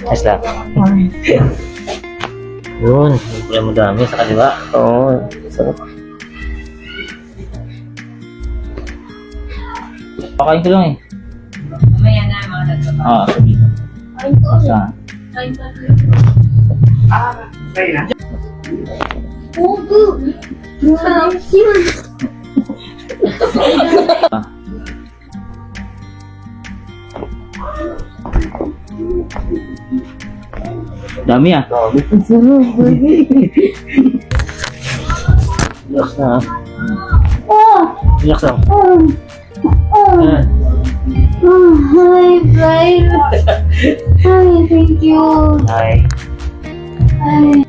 Ayos lang. Yun, kulay mo dami sa kaliwa. Oo. Pakain ko lang eh. Mamaya na mga tatlo. Sabi ko. Kain ko. Basta. Kain ko. Kaya na. Pugo. Sarap yun. Dami ah. Relax na ah. Relax lang. Ayan. Hi, Brian. Hi, thank you. Hi. Hi.